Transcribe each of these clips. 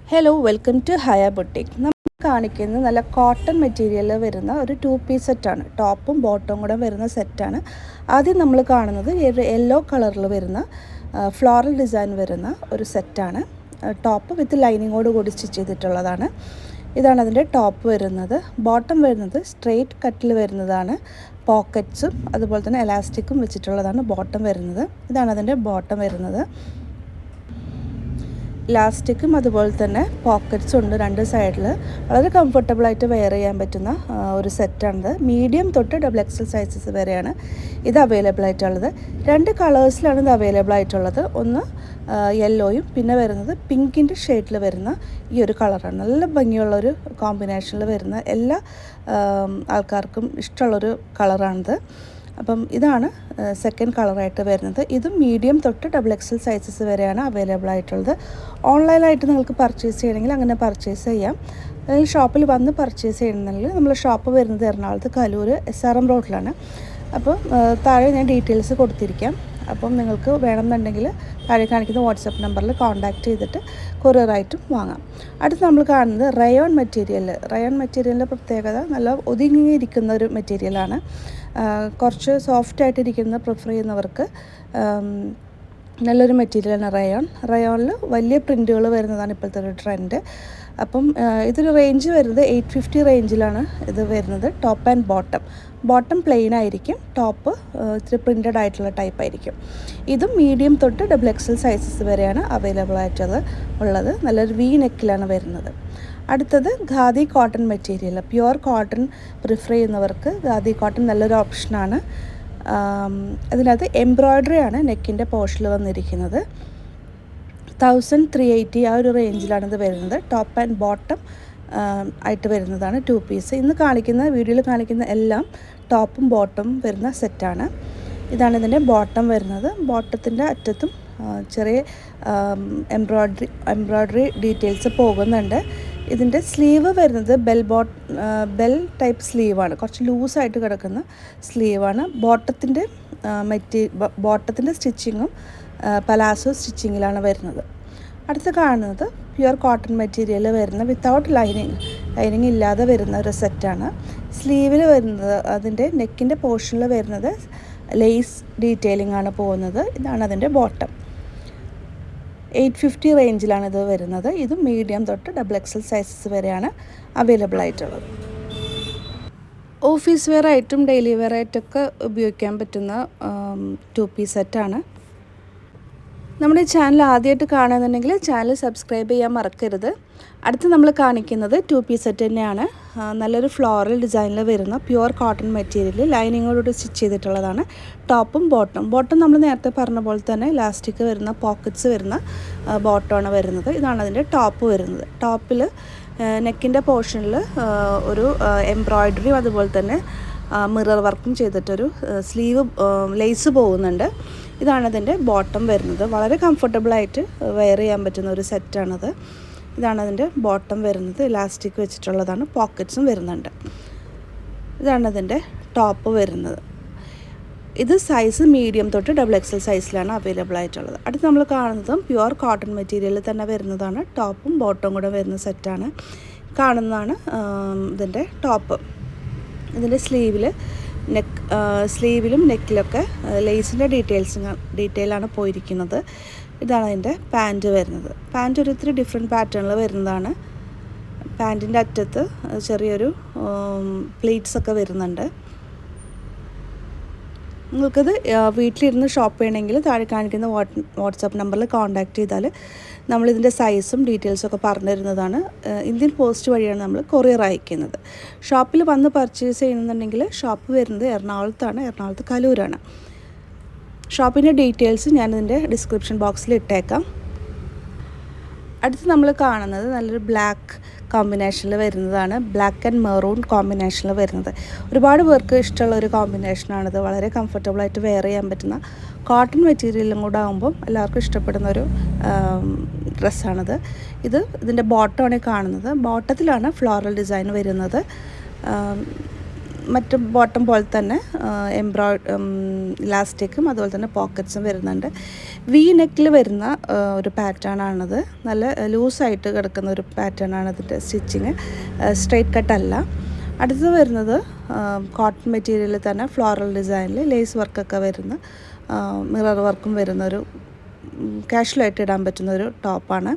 Hello welcome to Haya boutique. നമ്മൾ കാണിക്കുന്നത് നല്ല കോട്ടൺ മെറ്റീരിയലിൽ വരുന്ന ഒരു 2 പീസ് സെറ്റാണ്. ടോപ്പും ബോട്ടവും കൂടെ വരുന്ന സെറ്റാണ്. ആദ്യം നമ്മൾ കാണുന്നത് യെല്ലോ കളറിൽ വരുന്ന ഫ്ലോറൽ ഡിസൈൻ വരുന്ന ഒരു സെറ്റാണ്. ടോപ്പ് വിത്ത് ലൈനിങ്ങോട് കൂടി സ്റ്റിച്ച് ചെയ്തിട്ടുള്ളതാണ്. ഇതാണ് അതിൻ്റെ ടോപ്പ് വരുന്നത്. ബോട്ടം വരുന്നത് സ്ട്രെയിറ്റ് കട്ടിൽ വരുന്നതാണ്. പോക്കറ്റ്സും അതുപോലെ തന്നെ എലാസ്റ്റിക്കും വെച്ചിട്ടുള്ളതാണ് ബോട്ടം വരുന്നത്. ഇതാണ് അതിൻ്റെ ബോട്ടം വരുന്നത്. ഇലാസ്റ്റിക്കും അതുപോലെ തന്നെ പോക്കറ്റ്സും ഉണ്ട് രണ്ട് സൈഡിൽ. വളരെ കംഫർട്ടബിളായിട്ട് വെയർ ചെയ്യാൻ പറ്റുന്ന ഒരു സെറ്റാണിത്. മീഡിയം തൊട്ട് XXL സൈസസ് വരെയാണ് ഇത് അവൈലബിൾ ആയിട്ടുള്ളത്. രണ്ട് കളേഴ്സിലാണ് ഇത് അവൈലബിൾ ആയിട്ടുള്ളത്. ഒന്ന് യെല്ലോയും പിന്നെ വരുന്നത് പിങ്കിൻ്റെ ഷെയ്ഡിൽ വരുന്ന ഈ ഒരു കളറാണ്. നല്ല ഭംഗിയുള്ളൊരു കോമ്പിനേഷനിൽ വരുന്ന എല്ലാ ആൾക്കാർക്കും ഇഷ്ടമുള്ളൊരു കളറാണിത്. അപ്പം ഇതാണ് സെക്കൻഡ് കളറായിട്ട് വരുന്നത്. ഇതും മീഡിയം തൊട്ട് XXL സൈസസ് വരെയാണ് അവൈലബിൾ ആയിട്ടുള്ളത്. ഓൺലൈനായിട്ട് നിങ്ങൾക്ക് പർച്ചേസ് ചെയ്യണമെങ്കിൽ അങ്ങനെ പർച്ചേസ് ചെയ്യാം. അല്ലെങ്കിൽ ഷോപ്പിൽ വന്ന് പർച്ചേസ് ചെയ്യണമെങ്കിൽ നമ്മൾ ഷോപ്പ് വരുന്നത് എറണാകുളത്ത് കലൂർ SRM റോഡിലാണ്. അപ്പോൾ താഴെ ഞാൻ ഡീറ്റെയിൽസ് കൊടുത്തിരിക്കാം. അപ്പം നിങ്ങൾക്ക് വേണമെന്നുണ്ടെങ്കിൽ താഴെ കാണിക്കുന്ന വാട്സപ്പ് നമ്പറിൽ കോൺടാക്റ്റ് ചെയ്തിട്ട് കൊറിയറായിട്ടും വാങ്ങാം. അടുത്ത് നമ്മൾ കാണുന്നത് റയോൺ മെറ്റീരിയൽ. റയോൺ മെറ്റീരിയലിൻ്റെ പ്രത്യേകത നല്ല ഒതുങ്ങിയിരിക്കുന്ന ഒരു മെറ്റീരിയലാണ്. കുറച്ച് സോഫ്റ്റായിട്ടിരിക്കുന്ന പ്രിഫർ ചെയ്യുന്നവർക്ക് നല്ലൊരു മെറ്റീരിയലാണ് റയോൺ. റയോണിൽ വലിയ പ്രിൻറ്റുകൾ വരുന്നതാണ് ഇപ്പോഴത്തെ ഒരു ട്രെൻഡ്. അപ്പം ഇതൊരു റേഞ്ച് വരുന്നത് 850 റേഞ്ചിലാണ് ഇത് വരുന്നത്. ടോപ്പ് ആൻഡ് ബോട്ടം പ്ലെയിൻ ആയിരിക്കും. ടോപ്പ് ഇത്തിരി പ്രിൻറ്റഡ് ആയിട്ടുള്ള ടൈപ്പ് ആയിരിക്കും. ഇതും മീഡിയം തൊട്ട് XXL സൈസസ് വരെയാണ് അവൈലബിൾ ഉള്ളത്. നല്ലൊരു വി നെക്കിലാണ് വരുന്നത്. അടുത്തത് khadi cotton material. Pure cotton prefer ചെയ്യുന്നവർക്ക് ഖാദി കോട്ടൺ നല്ലൊരു ഓപ്ഷനാണ്. അതിനകത്ത് എംബ്രോയ്ഡറി ആണ് നെക്കിൻ്റെ പോർഷനിൽ വന്നിരിക്കുന്നത്. 1380 ആ ഒരു റേഞ്ചിലാണ് ഇത് വരുന്നത്. ടോപ്പ് ആൻഡ് ബോട്ടം ആയിട്ട് വരുന്നതാണ് 2 പീസ്. വീഡിയോയിൽ കാണിക്കുന്ന എല്ലാം ടോപ്പും ബോട്ടവും വരുന്ന സെറ്റാണ്. ഇതാണ് ഇതിൻ്റെ ബോട്ടം വരുന്നത്. ബോട്ടത്തിൻ്റെ അറ്റത്തും ചെറിയ എംബ്രോയ്ഡറി ഡീറ്റെയിൽസ് പോകുന്നുണ്ട്. ഇതിൻ്റെ സ്ലീവ് വരുന്നത് ബെൽ ടൈപ്പ് സ്ലീവാണ്. കുറച്ച് ലൂസായിട്ട് കിടക്കുന്ന സ്ലീവാണ്. ബോട്ടത്തിൻ്റെ സ്റ്റിച്ചിങ്ങും പലാസോ സ്റ്റിച്ചിങ്ങിലാണ് വരുന്നത്. അടുത്ത് കാണുന്നത് പ്യുവർ കോട്ടൺ മെറ്റീരിയൽ വരുന്ന വിത്തൗട്ട് ലൈനിങ് ഇല്ലാതെ വരുന്ന ഒരു സെറ്റാണ്. സ്ലീവിൽ വരുന്നത് അതിൻ്റെ നെക്കിൻ്റെ പോർഷനിൽ വരുന്നത് ലേസ് ഡീറ്റെയിലിംഗ് ആണ് പോകുന്നത്. ഇതാണ് അതിൻ്റെ ബോട്ടം. 850 റേഞ്ചിലാണ് ഇത് വരുന്നത്. ഇത് മീഡിയം തൊട്ട് XXL സൈസസ് വരെയാണ് അവൈലബിൾ ആയിട്ടുള്ളത്. ഓഫീസ് വെയർ ആയിട്ടും ഡെയിലി വെയർ ആയിട്ടൊക്കെ ഉപയോഗിക്കാൻ പറ്റുന്ന 2 പീസ് സെറ്റാണ്. നമ്മുടെ ചാനൽ ആദ്യമായിട്ട് കാണുന്നുണ്ടെങ്കിൽ ചാനൽ സബ്സ്ക്രൈബ് ചെയ്യാൻ മറക്കരുത്. അടുത്ത് നമ്മൾ കാണിക്കുന്നത് 2 പീസ് സെറ്റ് തന്നെയാണ്. നല്ലൊരു ഫ്ലോറൽ ഡിസൈനിൽ വരുന്ന പ്യുവർ കോട്ടൺ മെറ്റീരിയൽ ലൈനിങ്ങോടുകൂടി സ്റ്റിച്ച് ചെയ്തിട്ടുള്ളതാണ്. ടോപ്പും ബോട്ടം നമ്മൾ നേരത്തെ പറഞ്ഞ പോലെ തന്നെ ഇലാസ്റ്റിക് വരുന്ന പോക്കറ്റ്സ് വരുന്ന ബോട്ടമാണ് വരുന്നത്. ഇതാണ് അതിൻ്റെ ടോപ്പ് വരുന്നത്. ടോപ്പിൽ നെക്കിൻ്റെ പോർഷനിൽ ഒരു എംബ്രോയ്ഡറിയും അതുപോലെ തന്നെ മിറർ വർക്കും ചെയ്തിട്ടൊരു സ്ലീവ് ലേസ് പോകുന്നുണ്ട്. ഇതാണ് അതിൻ്റെ ബോട്ടം വരുന്നത്. വളരെ കംഫർട്ടബിളായിട്ട് വെയർ ചെയ്യാൻ പറ്റുന്ന ഒരു സെറ്റാണത്. ഇതാണ് അതിൻ്റെ ബോട്ടം വരുന്നത്. ഇലാസ്റ്റിക് വെച്ചിട്ടുള്ളതാണ്. പോക്കറ്റ്സും വരുന്നുണ്ട്. ഇതാണ് അതിൻ്റെ ടോപ്പ് വരുന്നത്. ഇത് സൈസ് മീഡിയം തൊട്ട് XXL സൈസിലാണ് അവൈലബിൾ ആയിട്ടുള്ളത്. അടുത്ത് നമ്മൾ കാണുന്നതും പ്യുവർ കോട്ടൺ മെറ്റീരിയലിൽ തന്നെ വരുന്നതാണ്. ടോപ്പും ബോട്ടവും കൂടെ വരുന്ന സെറ്റാണ്. കാണുന്നതാണ് ഇതിൻ്റെ ടോപ്പ്. ഇതിൻ്റെ സ്ലീവിലും നെക്കിലൊക്കെ ലേസിൻ്റെ ഡീറ്റെയിലാണ് പോയിരിക്കുന്നത്. ഇതാണ് അതിൻ്റെ പാൻറ്റ് വരുന്നത്. പാൻറ്റ് ഒരു ഇത്തിരി ഡിഫറെൻറ്റ് പാറ്റേണിൽ വരുന്നതാണ്. പാൻറ്റിൻ്റെ അറ്റത്ത് ചെറിയൊരു പ്ലീറ്റ്സ് ഒക്കെ വരുന്നുണ്ട്. നിങ്ങൾക്കിത് വീട്ടിലിരുന്ന് ഷോപ്പ് ചെയ്യണമെങ്കിൽ താഴെ കാണിക്കുന്ന വാട്സപ്പ് നമ്പറിൽ കോൺടാക്റ്റ് ചെയ്താൽ നമ്മളിതിൻ്റെ സൈസും ഡീറ്റെയിൽസും ഒക്കെ പറഞ്ഞു തരുന്നതാണ്. ഇന്ത്യൻ പോസ്റ്റ് വഴിയാണ് നമ്മൾ കൊറിയർ അയക്കുന്നത്. ഷോപ്പിൽ വന്ന് പർച്ചേസ് ചെയ്യുന്നുണ്ടെങ്കിൽ ഷോപ്പ് വരുന്നത് എറണാകുളത്ത് കലൂരാണ്. ഷോപ്പിൻ്റെ ഡീറ്റെയിൽസ് ഞാനിതിൻ്റെ ഡിസ്ക്രിപ്ഷൻ ബോക്സിൽ ഇട്ടേക്കാം. അടുത്ത് നമ്മൾ കാണുന്നത് നല്ലൊരു ബ്ലാക്ക് കോമ്പിനേഷനിൽ വരുന്നതാണ്. ബ്ലാക്ക് ആൻഡ് മെറൂൺ കോമ്പിനേഷനിൽ വരുന്നത്. ഒരുപാട് പേർക്ക് ഇഷ്ടമുള്ള ഒരു കോമ്പിനേഷനാണിത്. വളരെ കംഫർട്ടബിളായിട്ട് വെയർ ചെയ്യാൻ പറ്റുന്ന കോട്ടൺ മെറ്റീരിയലും കൂടെ ആകുമ്പം എല്ലാവർക്കും ഇഷ്ടപ്പെടുന്ന ഒരു ഡ്രസ്സാണിത്. ഇതിൻ്റെ ബോട്ടമാണ് കാണുന്നത്. ബോട്ടത്തിലാണ് ഫ്ലോറൽ ഡിസൈൻ വരുന്നത്. മറ്റ് ബോട്ടം പോലെ തന്നെ ഇലാസ്റ്റിക്കും അതുപോലെ തന്നെ പോക്കറ്റ്സും വരുന്നുണ്ട്. വി നെക്കിൽ വരുന്ന ഒരു പാറ്റേൺ ആണത്. നല്ല ലൂസായിട്ട് കിടക്കുന്ന ഒരു പാറ്റേൺ ആണ് ഇതിൻ്റെ സ്റ്റിച്ചിങ്, സ്ട്രെയിറ്റ് കട്ടല്ല. അടുത്തത് വരുന്നത് കോട്ടൺ മെറ്റീരിയലിൽ തന്നെ ഫ്ലോറൽ ഡിസൈനിൽ ലേസ് വർക്കൊക്കെ വരുന്ന മിറർ വർക്കും വരുന്നൊരു കാഷ്വലായിട്ട് ഇടാൻ പറ്റുന്നൊരു ടോപ്പാണ്.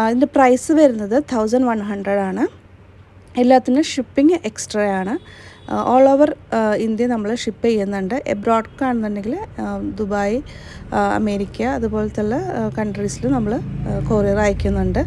ഇതിൻ്റെ പ്രൈസ് വരുന്നത് 1100 ആണ്. എല്ലാത്തിനും ഷിപ്പിംഗ് എക്സ്ട്രാ ആണ്. ഓൾ ഓവർ ഇന്ത്യ നമ്മൾ ഷിപ്പ് ചെയ്യുന്നുണ്ട്. എബ്രോഡ്ക്കാണെന്നുണ്ടെങ്കിൽ ദുബായ്, അമേരിക്ക അതുപോലത്തെ കൺട്രീസിൽ നമ്മൾ കൊറിയർ അയക്കുന്നുണ്ട്.